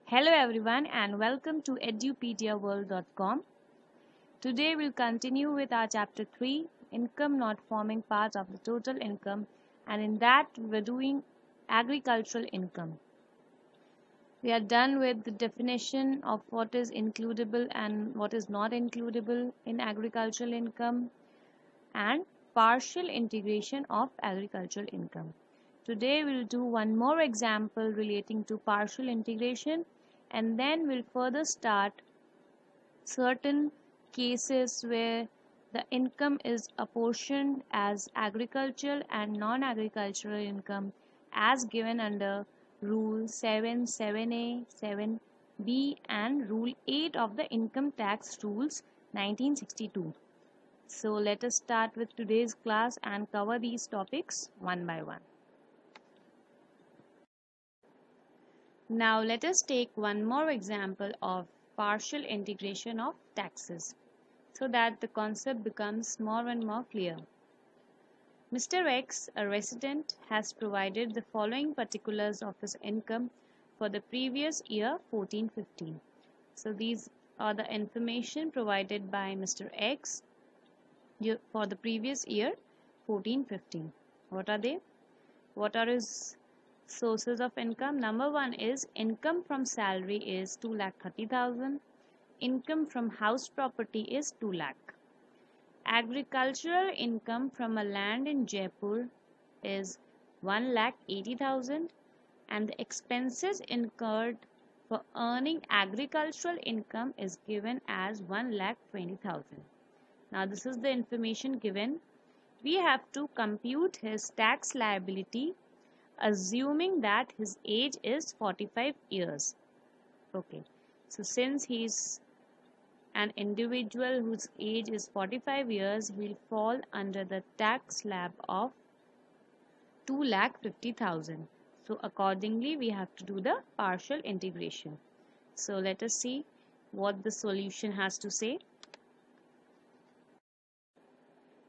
Hello everyone and welcome to edupediaworld.com. Today we'll continue with our chapter 3, income not forming part of the total income, and in that we're doing agricultural income. We are done with the definition of what is includable and what is not includable in agricultural income and partial integration of agricultural income. Today we'll do one more example relating to partial integration, and then we'll further start certain cases where the income is apportioned as agricultural and non-agricultural income as given under Rule 7, 7A, 7B and Rule 8 of the Income Tax Rules 1962. So let us start with today's class and cover these topics one by one. Now let us take one more example of partial integration of taxes so that the concept becomes more and more clear. Mr. X, a resident, has provided the following particulars of his income for the previous year 14-15. So these are the information provided by Mr. X for the previous year 14-15. What are they? What are his sources of income? Number one is income from salary is 2,30,000. Income from house property is 2 lakh. Agricultural income from a land in Jaipur is 1,80,000 and the expenses incurred for earning agricultural income is given as 1,20,000. Now this is the information given. We have to compute his tax liability assuming that his age is 45 years. Okay, so since he is an individual whose age is 45 years, he will fall under the tax slab of 2,50,000. So accordingly, we have to do the partial integration. So let us see what the solution has to say.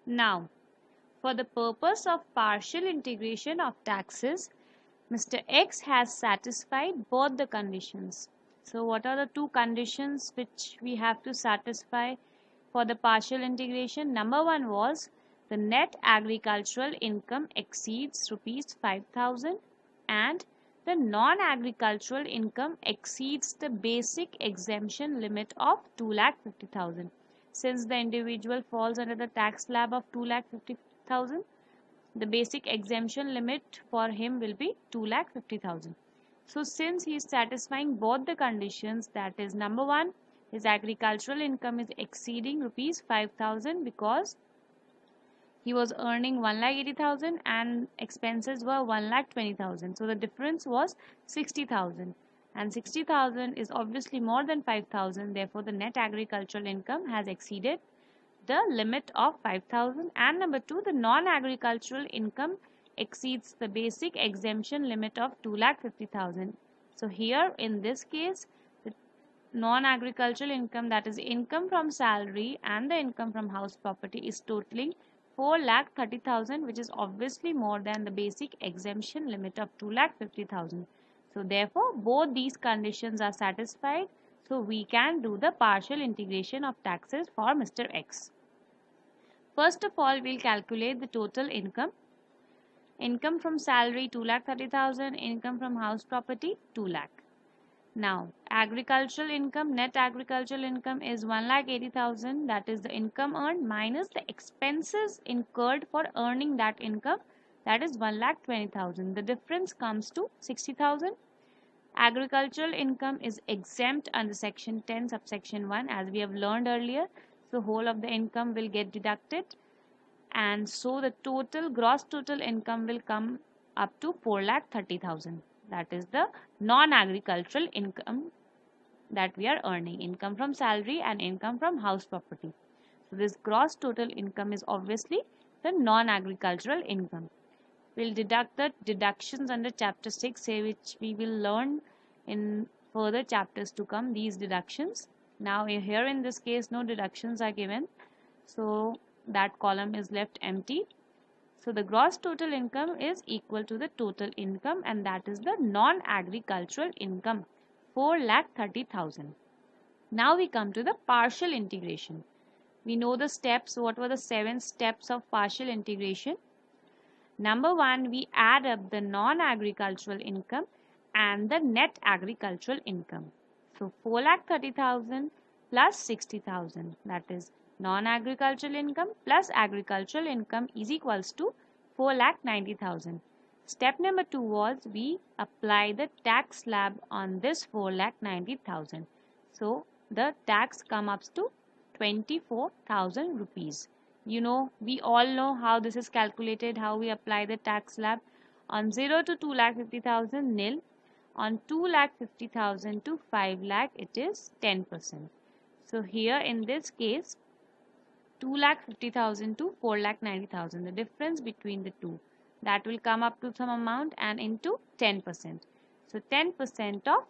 Now, for the purpose of partial integration of taxes, Mr. X has satisfied both the conditions. So what are the two conditions which we have to satisfy for the partial integration? Number one was the net agricultural income exceeds rupees 5,000 and the non-agricultural income exceeds the basic exemption limit of 2,50,000. Since the individual falls under the tax slab of 2,50,000, the basic exemption limit for him will be 2,50,000. So since he is satisfying both the conditions, that is number one, his agricultural income is exceeding rupees 5,000 because he was earning 1,80,000 and expenses were 1,20,000. So the difference was 60,000. And 60,000 is obviously more than 5,000. Therefore, the net agricultural income has exceeded the limit of 5,000. And number two, the non-agricultural income exceeds the basic exemption limit of 2,50,000. So here in this case, the non-agricultural income, that is income from salary and the income from house property, is totaling 4,30,000, which is obviously more than the basic exemption limit of 2,50,000. So therefore, both these conditions are satisfied. So we can do the partial integration of taxes for Mr. X. First of all, we'll calculate the total income. Income from salary 2,30,000, income from house property 2 lakh. Now, agricultural income, net agricultural income is 1,80,000, that is the income earned minus the expenses incurred for earning that income, that is 1,20,000. The difference comes to 60,000. Agricultural income is exempt under section 10 subsection 1 as we have learned earlier. So whole of the income will get deducted, and so the total gross total income will come up to 4,30,000. That is the non-agricultural income that we are earning, income from salary and income from house property. So this gross total income is obviously the non-agricultural income. We'll deduct the deductions under chapter 6, which we will learn in further chapters to come, these deductions. Now here in this case no deductions are given, so that column is left empty. So the gross total income is equal to the total income, and that is the non-agricultural income 4,30,000. Now we come to the partial integration. We know the steps. What were the 7 steps of partial integration? Number 1, we add up the non-agricultural income and the net agricultural income. So 4,30,000 plus 60,000, that is non-agricultural income plus agricultural income is equals to 4,90,000. Step number 2 was we apply the tax slab on this 4,90,000. So the tax comes up to 24,000 rupees. You know, we all know how this is calculated, how we apply the tax slab. On 0 to 2,50,000 nil, on 2,50,000 to 5 lakh it is 10%. So here in this case 2,50,000 to 4,90,000, the difference between the two, that will come up to some amount and into 10%. So 10% of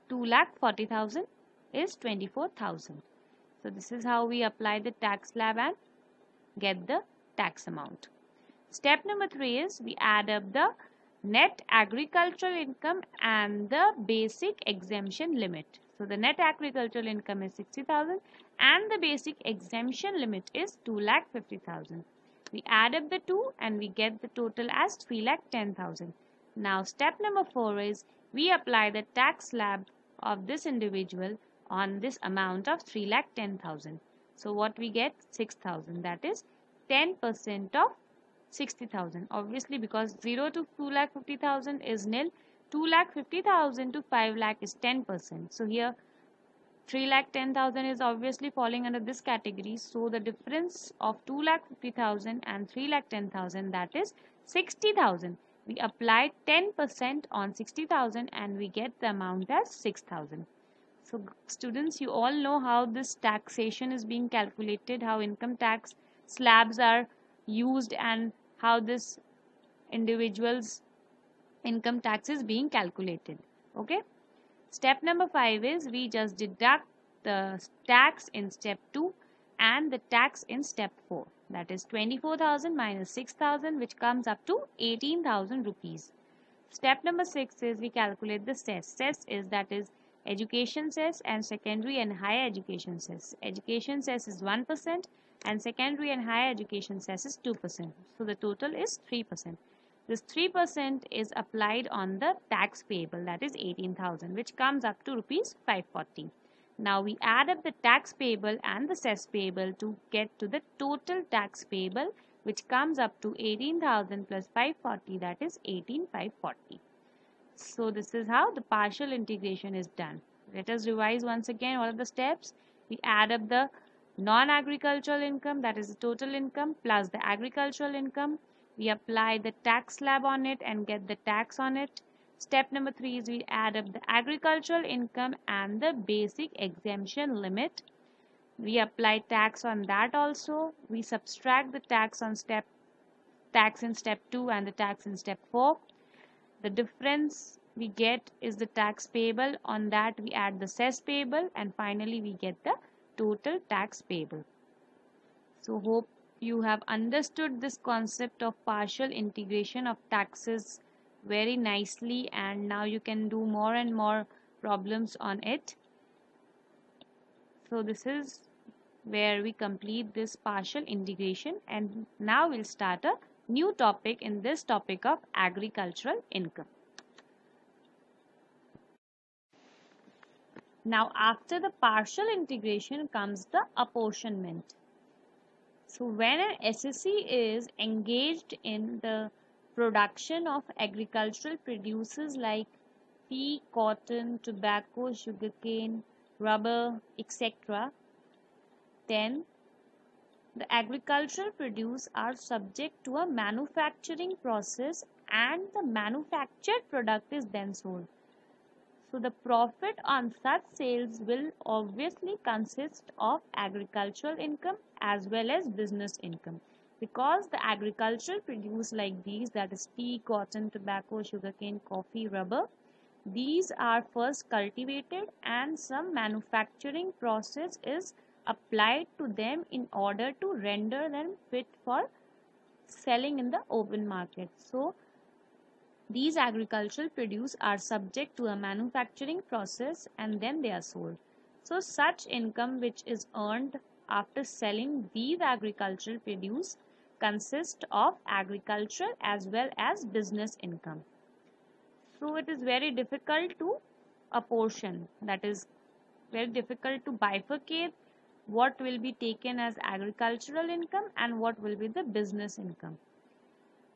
2,40,000 is 24,000. So this is how we apply the tax slab and get the tax amount. Step number 3 is we add up the net agricultural income and the basic exemption limit. So the net agricultural income is 60,000 and the basic exemption limit is 2,50,000. We add up the two and we get the total as 3,10,000. Now step number 4 is we apply the tax slab of this individual on this amount of 3,10,000. So what we get? 6,000, that is 10% of 60,000. Obviously because 0 to 2,50,000 is nil, 2,50,000 to 5 lakh is 10%. So here 3,10,000 is obviously falling under this category. So the difference of 2,50,000 and 3,10,000, that is 60,000. We apply 10% on 60,000 and we get the amount as 6,000. So students, you all know how this taxation is being calculated, how income tax slabs are used and how this individual's income tax is being calculated. Okay. Step number 5 is we just deduct the tax in step 2 and the tax in step 4. That is 24,000 minus 6,000, which comes up to 18,000 rupees. Step number 6 is we calculate the cess. Cess is, that is education cess and secondary and higher education cess. Education cess is 1% and secondary and higher education cess is 2%. So the total is 3%. This 3% is applied on the tax payable, that is 18,000, which comes up to rupees 540. Now we add up the tax payable and the cess payable to get to the total tax payable, which comes up to 18,000 plus 540, that is 18,540. So this is how the partial integration is done. Let us revise once again all of the steps. We add up the non-agricultural income, that is the total income, plus the agricultural income. We apply the tax slab on it and get the tax on it. Step number 3 is we add up the agricultural income and the basic exemption limit. We apply tax on that also. We subtract the tax in step 2 and the tax in step 4. The difference we get is the tax payable. On that we add the cess payable and finally we get the total tax payable. So hope you have understood this concept of partial integration of taxes very nicely, and now you can do more and more problems on it. So this is where we complete this partial integration, and now we'll start a new topic in this topic of agricultural income. Now after the partial integration comes the apportionment. So when an SSC is engaged in the production of agricultural produces like tea, cotton, tobacco, sugarcane, rubber, etc., then the agricultural produce are subject to a manufacturing process and the manufactured product is then sold. So the profit on such sales will obviously consist of agricultural income as well as business income, because the agricultural produce like these, that is tea, cotton, tobacco, sugarcane, coffee, rubber, these are first cultivated and some manufacturing process is applied to them in order to render them fit for selling in the open market. So These agricultural produce are subject to a manufacturing process and then they are sold. So such income which is earned after selling these agricultural produce consists of agricultural as well as business income. So it is very difficult to apportion, that is very difficult to bifurcate what will be taken as agricultural income and what will be the business income.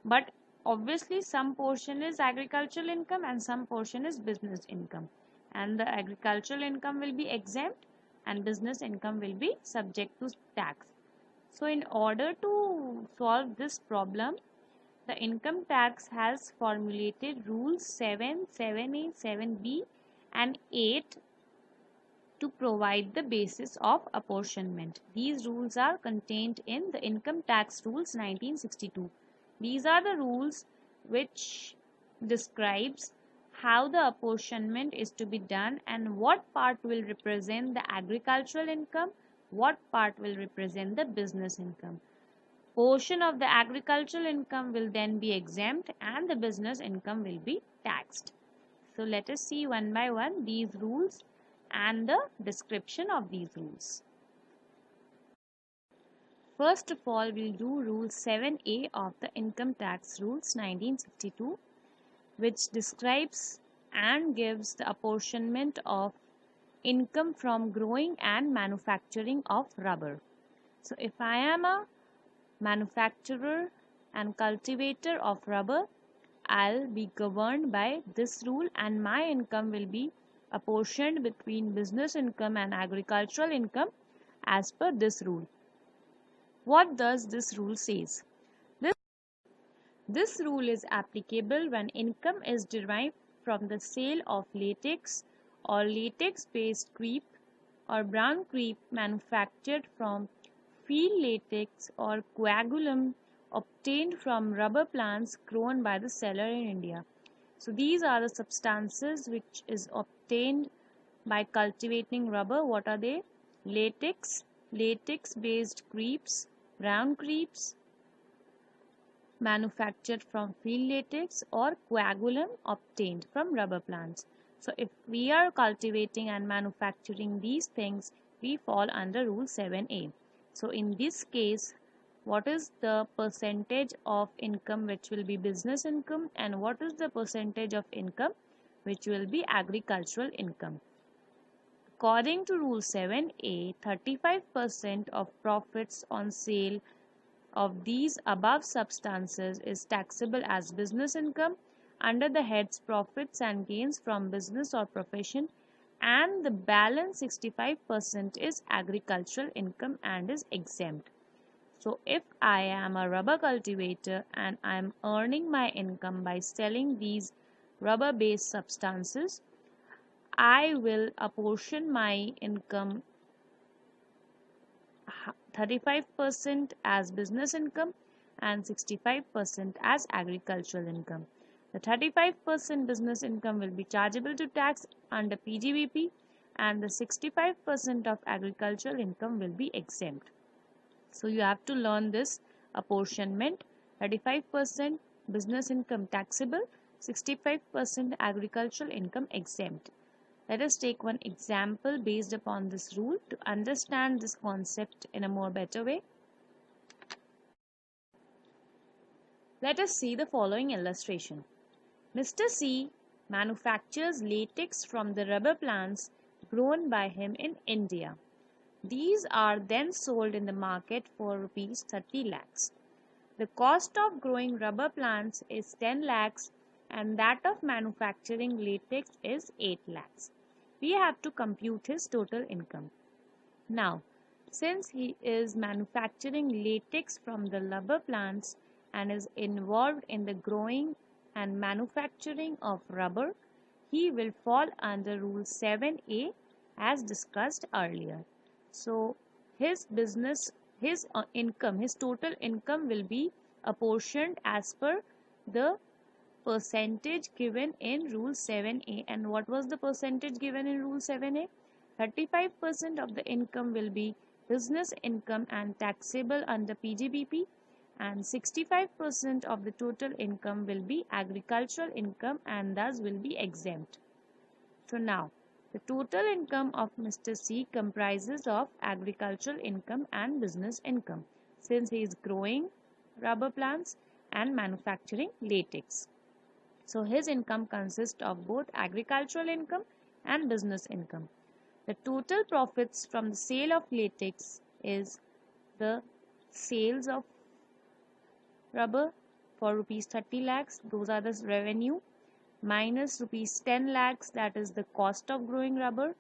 But obviously some portion is agricultural income and some portion is business income, and the agricultural income will be exempt and business income will be subject to tax. So in order to solve this problem, the income tax has formulated rules 7, 7A, 7B and 8 to provide the basis of apportionment. These rules are contained in the Income Tax Rules 1962. These are the rules which describes how the apportionment is to be done and what part will represent the agricultural income, what part will represent the business income. Portion of the agricultural income will then be exempt and the business income will be taxed. So let us see one by one these rules and the description of these rules. First of all, we'll do Rule 7A of the Income Tax Rules 1962, which describes and gives the apportionment of income from growing and manufacturing of rubber. So if I am a manufacturer and cultivator of rubber, I'll be governed by this rule and my income will be apportioned between business income and agricultural income as per this rule. What does this rule says? This rule is applicable when income is derived from the sale of latex or latex-based crepe or brown crepe manufactured from field latex or coagulum obtained from rubber plants grown by the seller in India. So these are the substances which is obtained by cultivating rubber. What are they? Latex, latex-based crepes, brown crepes manufactured from field latex or coagulum obtained from rubber plants. So if we are cultivating and manufacturing these things, we fall under Rule 7A. So in this case, what is the percentage of income which will be business income and what is the percentage of income which will be agricultural income? According to Rule 7A, 35% of profits on sale of these above substances is taxable as business income under the heads profits and gains from business or profession, and the balance 65% is agricultural income and is exempt. So if I am a rubber cultivator and I am earning my income by selling these rubber based substances, I will apportion my income 35% as business income and 65% as agricultural income. The 35% business income will be chargeable to tax under PGBP and the 65% of agricultural income will be exempt. So you have to learn this apportionment: 35% business income taxable, 65% agricultural income exempt. Let us take one example based upon this rule to understand this concept in a more better way. Let us see the following illustration. Mr. C manufactures latex from the rubber plants grown by him in India. These are then sold in the market for rupees 30 lakhs. The cost of growing rubber plants is 10 lakhs and that of manufacturing latex is 8 lakhs. We have to compute his total income. Now, since he is manufacturing latex from the rubber plants and is involved in the growing and manufacturing of rubber, he will fall under Rule 7A as discussed earlier. So, his income, his total income will be apportioned as per the percentage given in Rule 7A. And what was the percentage given in Rule 7A? 35% of the income will be business income and taxable under PGBP and 65% of the total income will be agricultural income and thus will be exempt. So now, the total income of Mr. C comprises of agricultural income and business income, since he is growing rubber plants and manufacturing latex. So his income consists of both agricultural income and business income. The total profits from the sale of latex is the sales of rubber for rupees 30 lakhs, those are the revenue, minus rupees 10 lakhs, that is the cost of growing rubber,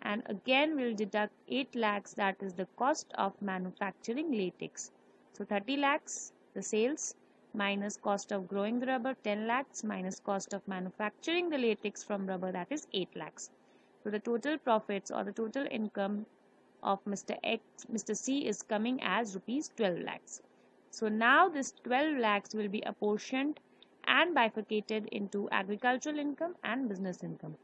and again we'll deduct 8 lakhs, that is the cost of manufacturing latex. So 30 lakhs the sales minus cost of growing the rubber, 10 lakhs minus cost of manufacturing the latex from rubber, that is 8 lakhs. So the total profits or the total income of Mr. C is coming as rupees 12 lakhs. So now this 12 lakhs will be apportioned and bifurcated into agricultural income and business income.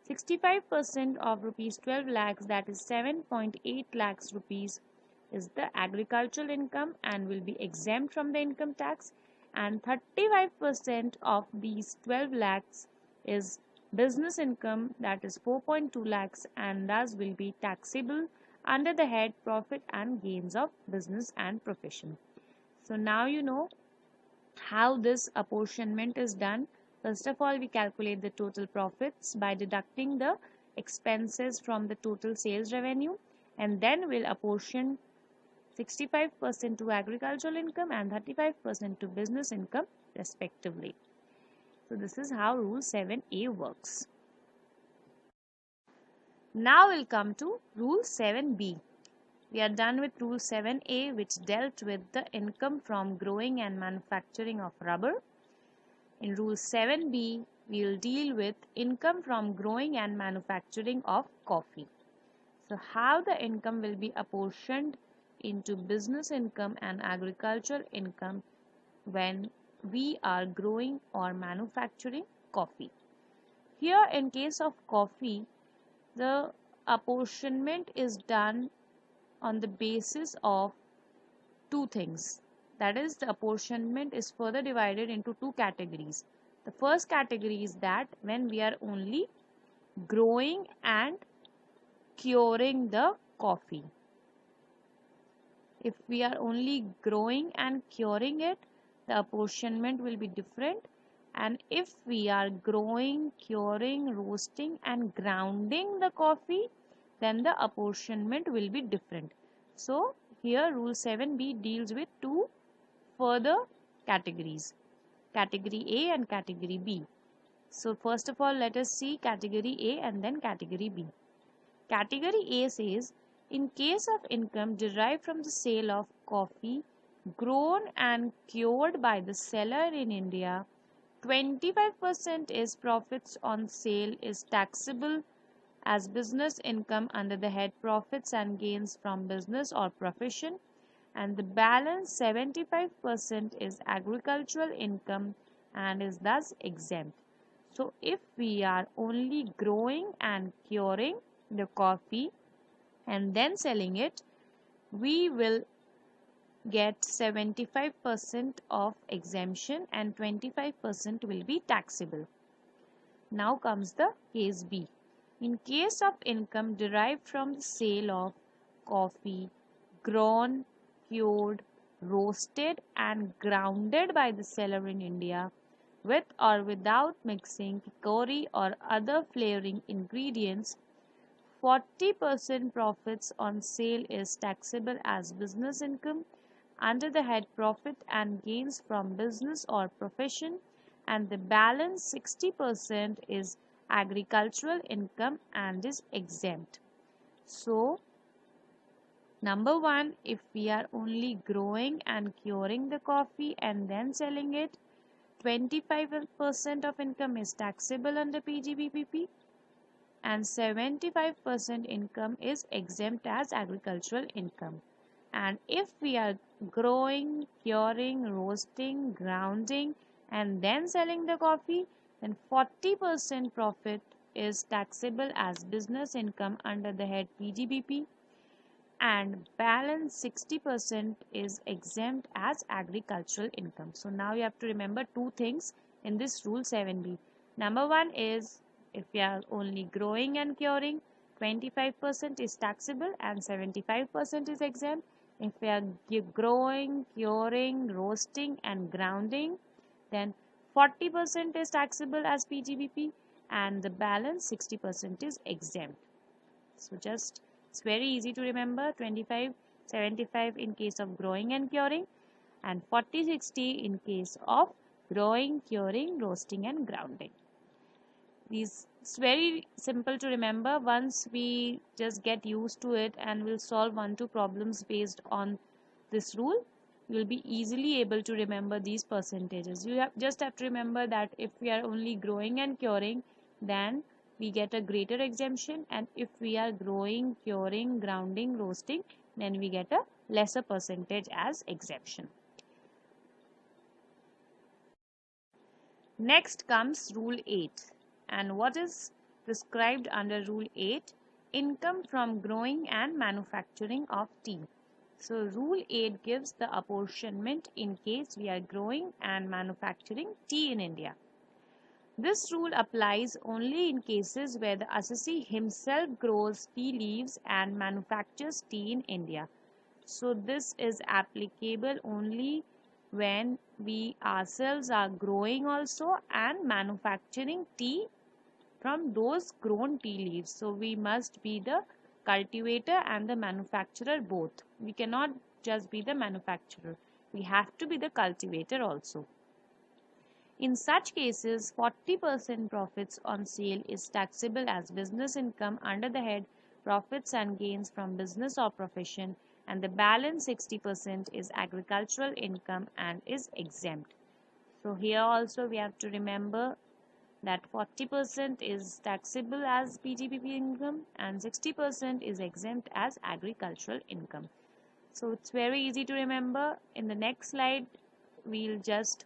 65% of rupees 12 lakhs, that is 7.8 lakhs rupees, is the agricultural income and will be exempt from the income tax, and 35% of these 12 lakhs is business income, that is 4.2 lakhs, and thus will be taxable under the head profit and gains of business and profession. So now you know how this apportionment is done. First of all, we calculate the total profits by deducting the expenses from the total sales revenue, and then we'll apportion 65% to agricultural income and 35% to business income respectively. So this is how Rule 7A works. Now we'll come to Rule 7B. We are done with Rule 7A, which dealt with the income from growing and manufacturing of rubber. In Rule 7B, we will deal with income from growing and manufacturing of coffee. So how the income will be apportioned into business income and agricultural income when we are growing or manufacturing coffee. Here in case of coffee, the apportionment is done on the basis of two things. That is, the apportionment is further divided into two categories. The first category is that when we are only growing and curing the coffee. If we are only growing and curing it, the apportionment will be different. And if we are growing, curing, roasting and grounding the coffee, then the apportionment will be different. So here Rule 7B deals with two further categories, Category A and Category B. So first of all, let us see Category A and then Category B. Category A says, in case of income derived from the sale of coffee grown and cured by the seller in India, 25% is profits on sale is taxable as business income under the head profits and gains from business or profession, and the balance 75% is agricultural income and is thus exempt. So if we are only growing and curing the coffee and then selling it, we will get 75% of exemption and 25% will be taxable. Now comes the case B. In case of income derived from the sale of coffee grown, cured, roasted and grounded by the seller in India with or without mixing hickory or other flavoring ingredients, 40% profits on sale is taxable as business income under the head profit and gains from business or profession, and the balance 60% is agricultural income and is exempt. So number one, if we are only growing and curing the coffee and then selling it, 25% of income is taxable under PGBPP and 75% income is exempt as agricultural income. And if we are growing, curing, roasting, grounding and then selling the coffee, then 40% profit is taxable as business income under the head PGBP and balance 60% is exempt as agricultural income. So now you have to remember two things in this rule 7b. Number one is if we are only growing and curing, 25% is taxable and 75% is exempt. If we are growing, curing, roasting and grounding, then 40% is taxable as PGBP and the balance 60% is exempt. So just it's very easy to remember, 25, 75 in case of growing and curing and 40, 60 in case of growing, curing, roasting and grounding. It's very simple to remember once we just get used to it, and we'll solve 1-2 problems based on this rule. You'll be easily able to remember these percentages. You just have to remember that if we are only growing and curing, then we get a greater exemption, and if we are growing, curing, grounding, roasting, then we get a lesser percentage as exemption. Next comes rule 8, and what is prescribed under rule 8? Income from growing and manufacturing of tea. So rule 8 gives the apportionment in case we are growing and manufacturing tea in India. This rule applies only in cases where the assessee himself grows tea leaves and manufactures tea in India. So this is applicable only when we ourselves are growing also and manufacturing tea from those grown tea leaves. So we must be the cultivator and the manufacturer both. We cannot just be the manufacturer. We have to be the cultivator also. In such cases, 40% profits on sale is taxable as business income under the head profits and gains from business or profession, and the balance 60% is agricultural income and is exempt. So here also we have to remember that 40% is taxable as PGBP income and 60% is exempt as agricultural income. So it's very easy to remember. In the next slide, we'll just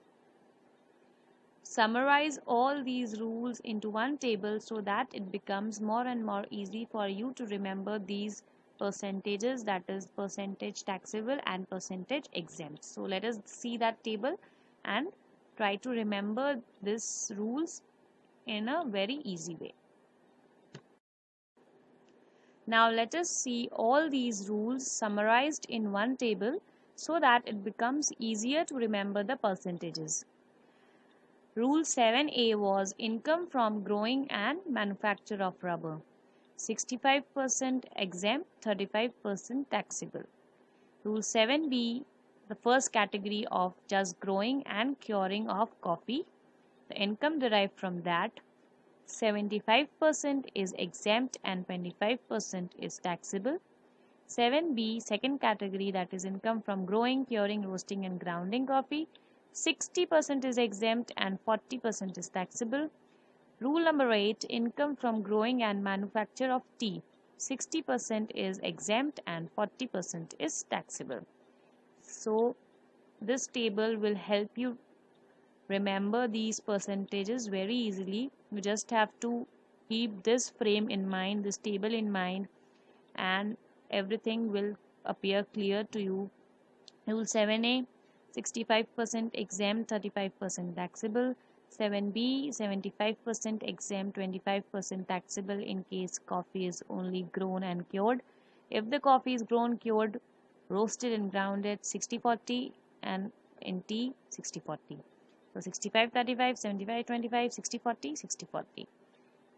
summarize all these rules into one table so that it becomes more and more easy for you to remember these percentages, that is percentage taxable and percentage exempt. So let us see that table and try to remember these rules in a very easy way. Now let us see all these rules summarized in one table so that it becomes easier to remember the percentages. Rule 7a was income from growing and manufacture of rubber. 65% exempt, 35% taxable. Rule 7b, the first category of just growing and curing of coffee. The income derived from that, 75% is exempt and 25% is taxable. 7b, second category, that is income from growing, curing, roasting and grounding coffee. 60% is exempt and 40% is taxable. Rule number 8, income from growing and manufacture of tea. 60% is exempt and 40% is taxable. So this table will help you remember these percentages very easily. You just have to keep this frame in mind, this table in mind, and everything will appear clear to you. Rule 7a, 65% exempt, 35% taxable. 7b, 75% exempt, 25% taxable in case coffee is only grown and cured. If the coffee is grown, cured, roasted and grounded, 60-40, and in tea, 60-40. So 65-35, 75-25, 60-40, 60-40.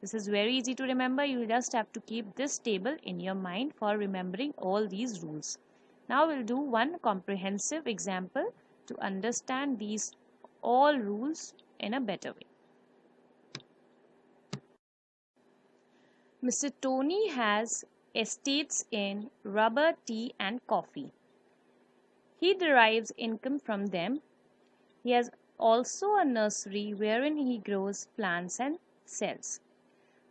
This is very easy to remember. You just have to keep this table in your mind for remembering all these rules. Now we'll do one comprehensive example to understand these all rules in a better way. Mr. Tony has estates in rubber, tea and coffee. He derives income from them. He has also a nursery wherein he grows plants and sells.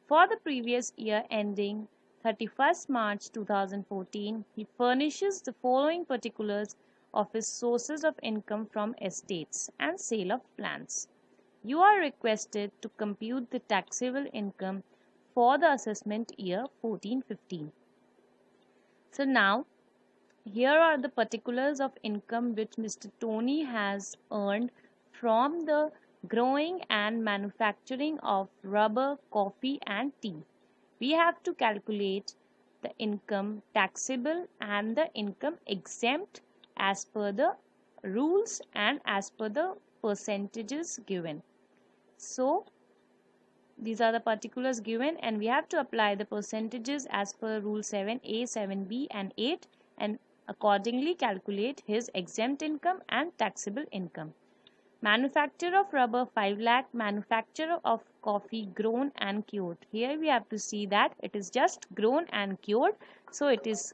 For the previous year ending 31st March 2014, he furnishes the following particulars of his sources of income from estates and sale of plants. You are requested to compute the taxable income for the assessment year 14-15. So now Here are the particulars of income which Mr. Tony has earned from the growing and manufacturing of rubber, coffee and tea. We have to calculate the income taxable and the income exempt as per the rules and as per the percentages given. So, these are the particulars given and we have to apply the percentages as per rule 7a, 7b and 8 and accordingly calculate his exempt income and taxable income. Manufacture of rubber 5 lakh, manufacture of coffee grown and cured. Here we have to see that it is just grown and cured. So it is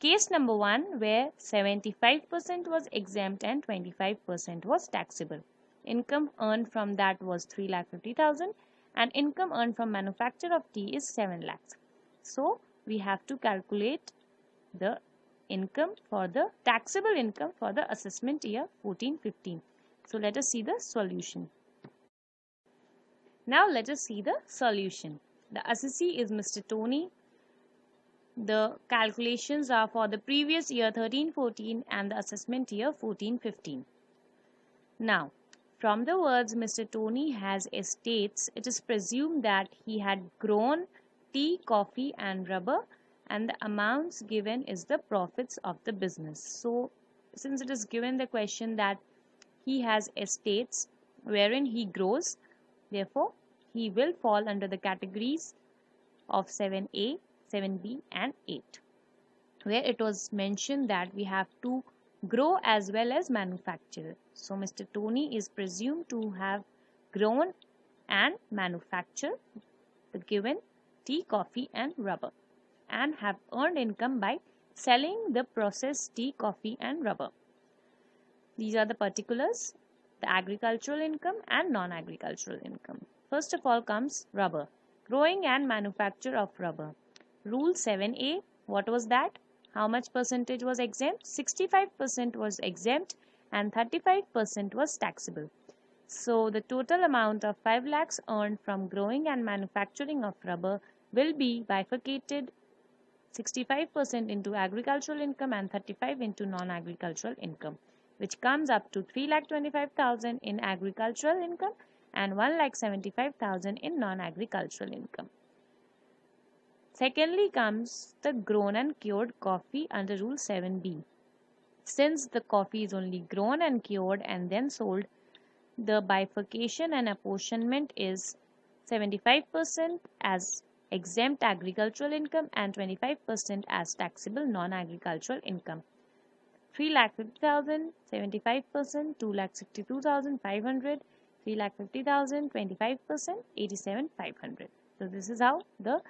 case number 1 where 75% was exempt and 25% was taxable. Income earned from that was 3,50,000 and income earned from manufacture of tea is 7 lakhs. So we have to calculate the income for the taxable income for the assessment year 14-15. So let us see the solution. Now let us see the solution. The assessee is Mr. Tony. The calculations are for the previous year 13-14 and the assessment year 14-15. Now, from the words Mr. Tony has estates, it is presumed that he had grown tea, coffee and rubber and the amounts given is the profits of the business. So, since it is given the question that he has estates wherein he grows, therefore, he will fall under the categories of 7a, 7b and 8, where it was mentioned that we have to grow as well as manufacture. So, Mr. Tony is presumed to have grown and manufactured the given tea, coffee and rubber and have earned income by selling the processed tea, coffee and rubber. These are the particulars, the agricultural income and non-agricultural income. First of all comes rubber, growing and manufacture of rubber. Rule 7a, what was that? How much percentage was exempt? 65% was exempt and 35% was taxable. So the total amount of 5 lakhs earned from growing and manufacturing of rubber will be bifurcated 65% into agricultural income and 35% into non-agricultural income, which comes up to 3,25,000 in agricultural income and 1,75,000 in non-agricultural income. Secondly comes the grown and cured coffee under Rule 7b. Since the coffee is only grown and cured and then sold, the bifurcation and apportionment is 75% as exempt agricultural income and 25% as taxable non-agricultural income. 3,50,000, 75%, 2,62,500, 3,50,000, 25%, 87,500. So this is how the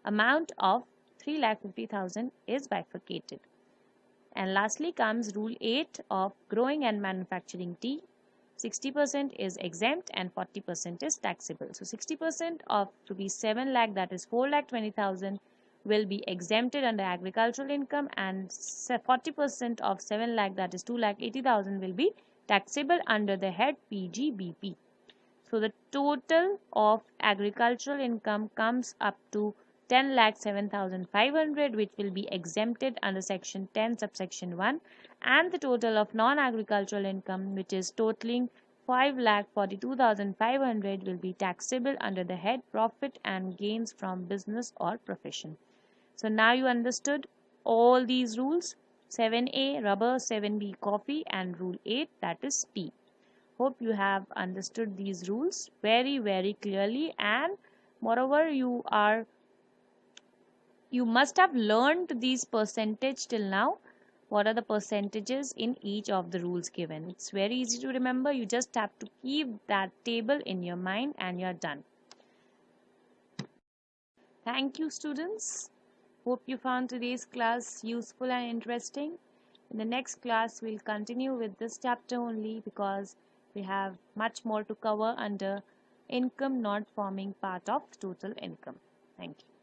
amount of 3,50,000 is bifurcated. And lastly comes Rule 8 of growing and manufacturing tea. 60% is exempt and 40% is taxable. So 60% of rupees 7 lakh, that is 4,20,000, will be exempted under agricultural income and 40% of 7 lakh, that is 2,80,000, will be taxable under the head PGBP. So the total of agricultural income comes up to 10,07,500, which will be exempted under section 10 subsection 1, and the total of non-agricultural income, which is totaling 5,42,500, will be taxable under the head profit and gains from business or profession. So now you understood all these rules: 7a rubber, 7b coffee and rule 8, that is tea. Hope you have understood these rules very clearly, and moreover you must have learned these percentage till now. What are the percentages in each of the rules given? It's very easy to remember. You just have to keep that table in your mind and you're done. Thank you, students. Hope you found today's class useful and interesting. In the next class, we'll continue with this chapter only because we have much more to cover under income not forming part of total income. Thank you.